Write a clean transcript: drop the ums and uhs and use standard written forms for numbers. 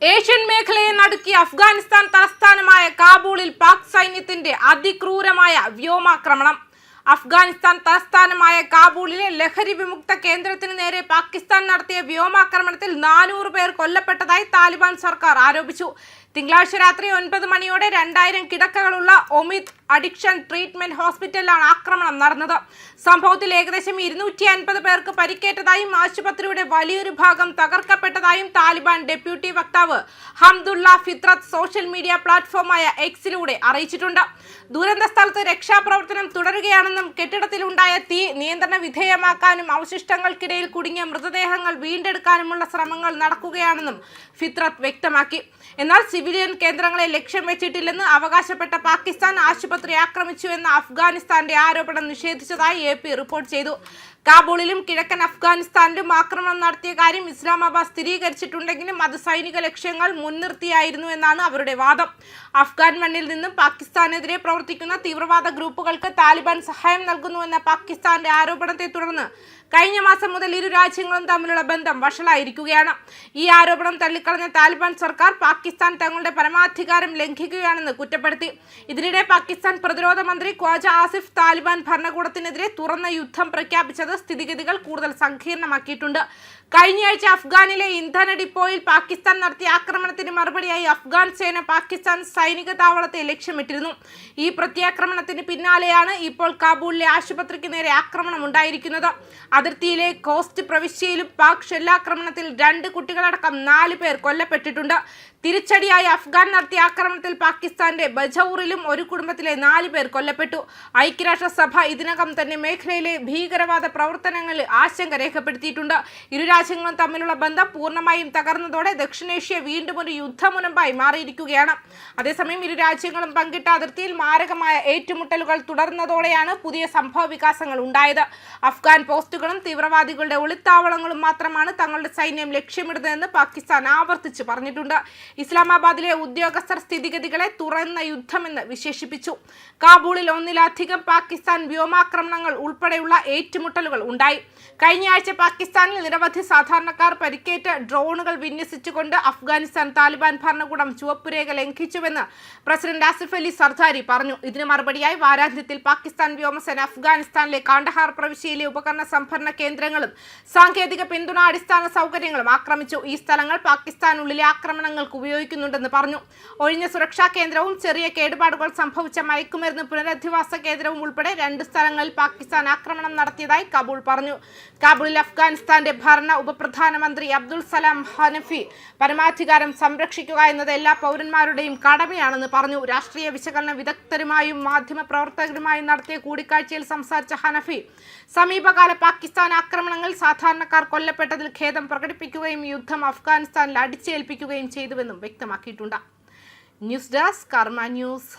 Asian മേഖലയെ നടുക്കിയ അഫ്ഗാനിസ്ഥാൻ തലസ്ഥാനമായ കാബൂളിൽ പാക് സൈന്യത്തിന്റെ അതിക്രൂരമായ വ്യോമാക്രമണം. അഫ്ഗാനിസ്ഥാൻ തലസ്ഥാനമായ കാബൂളിലെ ലഹരി വിമുക്ത കേന്ദ്രത്തിന് നേരെ പാകിസ്ഥാൻ നടത്തിയ വ്യോമാക്രമണത്തിൽ 400 പേർ കൊല്ലപ്പെട്ടതായി താലിബാൻ സർക്കാർ ആരോപിച്ചു. തിങ്കളാഴ്ച രാത്രി 9 മണിയോടെ 2000 കിടക്കകളുള്ള ഒമിത് അഡിക്ഷൻ ട്രീറ്റ്മെന്റ് ഹോസ്പിറ്റലിലാണ് ആക്രമണം നടന്നത്. സംഭവത്തിൽ ഏകദേശം 250 പേർക്ക് പരിക്കേറ്റതായും ആശുപത്രിയുടെ വലിയൊരു ഭാഗം തകർക്കപ്പെട്ടതായും താലിബാൻ ഡെപ്യൂട്ടി വക്താവ് ഹംദുള്ള ഫിത്രത്ത് സോഷ്യൽ മീഡിയ പ്ലാറ്റ്ഫോമായ എക്സിലൂടെ അറിയിച്ചിട്ടുണ്ട്. ദുരന്ത സ്ഥലത്ത് രക്ഷാപ്രവർത്തനം തുടരുകയാണെന്നും കെട്ടിടത്തിലുണ്ടായ തീ നിയന്ത്രണ വിധേയമാക്കാനും അവശിഷ്ടങ്ങൾക്കിടയിൽ കുടുങ്ങിയ മൃതദേഹങ്ങൾ വീണ്ടെടുക്കാനുമുള്ള ശ്രമങ്ങൾ നടക്കുകയാണെന്നും ഫിത്രത്ത് വ്യക്തമാക്കി. എന്നാൽ സിവിലിയൻ കേന്ദ്രങ്ങളെ ലക്ഷ്യം വെച്ചിട്ടില്ലെന്ന് അവകാശപ്പെട്ട പാകിസ്ഥാൻ ആശുപത്രി ആക്രമിച്ചു എന്ന അഫ്ഗാനിസ്ഥാന്റെ ആരോപണം നിഷേധിച്ചതായി AP റിപ്പോർട്ട് ചെയ്തു. കാബൂളിലും കിഴക്കൻ അഫ്ഗാനിസ്ഥാനിലും ആക്രമണം നടത്തിയ കാര്യം ഇസ്ലാമാബാദ് സ്ഥിരീകരിച്ചിട്ടുണ്ടെങ്കിലും അത് സൈനിക ലക്ഷ്യങ്ങൾ മുൻനിർത്തിയായിരുന്നു എന്നാണ് അവരുടെ വാദം. അഫ്ഗാൻ മണ്ണിൽ നിന്നും പാകിസ്ഥാനെതിരെ പ്രവർത്തിക്കുന്ന തീവ്രവാദ ഗ്രൂപ്പുകൾക്ക് താലിബാൻ സഹായം നൽകുന്നുവെന്ന പാകിസ്ഥാന്റെ ആരോപണത്തെ തുടർന്ന് കഴിഞ്ഞ മാസം മുതൽ ഇരു രാജ്യങ്ങളും തമ്മിലുള്ള ബന്ധം വഷളായിരിക്കുകയാണ്. ഈ ആരോപണം തള്ളിക്കളഞ്ഞ താലിബാൻ സർക്കാർ പാകിസ്ഥാൻ തങ്ങളുടെ പരമാധികാരം ലംഘിക്കുകയാണെന്ന് കുറ്റപ്പെടുത്തി. ഇതിനിടെ പാകിസ്ഥാൻ പ്രതിരോധ മന്ത്രി ഖ്വാജ ആസിഫ് താലിബാൻ ഭരണകൂടത്തിനെതിരെ തുറന്ന യുദ്ധം പ്രഖ്യാപിച്ചത് സ്ഥിതിഗതികൾ കൂടുതൽ സങ്കീർണമാക്കിയിട്ടുണ്ട്. കഴിഞ്ഞയാഴ്ച അഫ്ഗാനിലെ ഇന്ധന ഡിപ്പോയിൽ പാകിസ്ഥാൻ നടത്തിയ ആക്രമണത്തിന് മറുപടിയായി അഫ്ഗാൻ സേന പാകിസ്ഥാൻ സൈനിക താവളത്തെ ലക്ഷ്യമിട്ടിരുന്നു. ഈ പ്രത്യാക്രമണത്തിന് പിന്നാലെയാണ് ഇപ്പോൾ കാബൂളിലെ ആശുപത്രിക്ക് നേരെ ആക്രമണം ഉണ്ടായിരിക്കുന്നത്. അതിർത്തിയിലെ കോസ്റ്റ് പ്രവിശ്യയിലും പാക് ഷെല്ലാക്രമണത്തിൽ 2 കുട്ടികളടക്കം 4 പേർ കൊല്ലപ്പെട്ടിട്ടുണ്ട്. തിരിച്ചടിയായി അഫ്ഗാൻ നടത്തിയ ആക്രമണത്തിൽ പാകിസ്ഥാന്റെ ബജൌറിലും ഒരു കുടുംബത്തിലെ 4 പേർ കൊല്ലപ്പെട്ടു. ഐക്യരാഷ്ട്രസഭ ഇതിനകം തന്നെ മേഖലയിലെ ഭീകരവാദ പ്രവർത്തനങ്ങളിൽ ആശങ്ക രേഖപ്പെടുത്തിയിട്ടുണ്ട്. ഇരു രാജ്യങ്ങളും തമ്മിലുള്ള ബന്ധം പൂർണ്ണമായും തകർന്നതോടെ ദക്ഷിണേഷ്യ വീണ്ടും ഒരു യുദ്ധമുനമ്പായി മാറിയിരിക്കുകയാണ്. അതേസമയം ഇരു രാജ്യങ്ങളും പങ്കിട്ട അതിർത്തിയിൽ മാരകമായ ഏറ്റുമുട്ടലുകൾ തുടർന്നതോടെയാണ് പുതിയ സംഭവ വികാസങ്ങൾ ഉണ്ടായത്. അഫ്ഗാൻ പോസ്റ്റുകളും തീവ്രവാദികളുടെ ഒളിത്താവളങ്ങളും മാത്രമാണ് തങ്ങളുടെ സൈന്യം ലക്ഷ്യമിടുന്നതെന്ന് പാകിസ്ഥാൻ ആവർത്തിച്ച് പറഞ്ഞിട്ടുണ്ട്. ഇസ്ലാമാബാദിലെ ഉദ്യോഗസ്ഥർ സ്ഥിതിഗതികളെ തുറന്ന യുദ്ധമെന്ന് വിശേഷിപ്പിച്ചു. കാബൂളിൽ ഒന്നിലധികം പാകിസ്ഥാൻ വ്യോമാക്രമണങ്ങൾ ഉൾപ്പെടെയുള്ള ഏറ്റുമുട്ടലുകൾ ഉണ്ടായി. കഴിഞ്ഞയാഴ്ച പാകിസ്ഥാനിൽ നിരവധി സാധാരണക്കാർ പരിക്കേറ്റ ഡ്രോണുകൾ വിന്യസിച്ചുകൊണ്ട് അഫ്ഗാനിസ്ഥാൻ താലിബാൻ ഭരണകൂടം ചുവപ്പുരേഖ ലംഘിച്ചുവെന്ന് പ്രസിഡന്റ് ആസിഫ് അലി സർദാരി പറഞ്ഞു. ഇതിന് മറുപടിയായി വാരാന്ത്യത്തിൽ പാകിസ്ഥാൻ വ്യോമസേന അഫ്ഗാനിസ്ഥാനിലെ കാണ്ഡഹാർ പ്രവിശ്യയിലെ ഉപകരണ സംഭരണ കേന്ദ്രങ്ങളും സാങ്കേതിക പിന്തുണ അടിസ്ഥാന സൗകര്യങ്ങളും ആക്രമിച്ചു. ഈ സ്ഥലങ്ങൾ പാകിസ്ഥാനുള്ളിലെ ആക്രമണങ്ങൾക്ക് ഉപയോഗിക്കുന്നുണ്ടെന്ന് പറഞ്ഞു. ഒഴിഞ്ഞ സുരക്ഷാ കേന്ദ്രവും ചെറിയ കേടുപാടുകൾ സംഭവിച്ച മയക്കുമരുന്ന് പുനരധിവാസ കേന്ദ്രവും ഉൾപ്പെടെ 2 സ്ഥലങ്ങളിൽ പാകിസ്ഥാൻ ആക്രമണം നടത്തിയതായി കാബൂൾ പറഞ്ഞു. കാബൂളിൽ അഫ്ഗാനിസ്ഥാന്റെ ഭരണ ഉപപ്രധാനമന്ത്രി അബ്ദുൾ സലാം ഹനഫി പരമാധികാരം സംരക്ഷിക്കുക എന്നത് എല്ലാ പൗരന്മാരുടെയും കടമയാണെന്ന് പറഞ്ഞു. രാഷ്ട്രീയ വിശകലന വിദഗ്ധരുമായും മാധ്യമ പ്രവർത്തകരുമായും നടത്തിയ കൂടിക്കാഴ്ചയിൽ സംസാരിച്ച ഹനഫി സമീപകാല പാകിസ്ഥാൻ ആക്രമണങ്ങളിൽ സാധാരണക്കാർ കൊല്ലപ്പെട്ടതിൽ ഖേദം പ്രകടിപ്പിക്കുകയും യുദ്ധം അഫ്ഗാനിസ്ഥാനിൽ അടിച്ചേൽപ്പിക്കുകയും ചെയ്തുവെന്നും വ്യക്തമാക്കിയിട്ടുണ്ട്. ന്യൂസ് ഡെസ്ക് കർമ്മ ന്യൂസ്.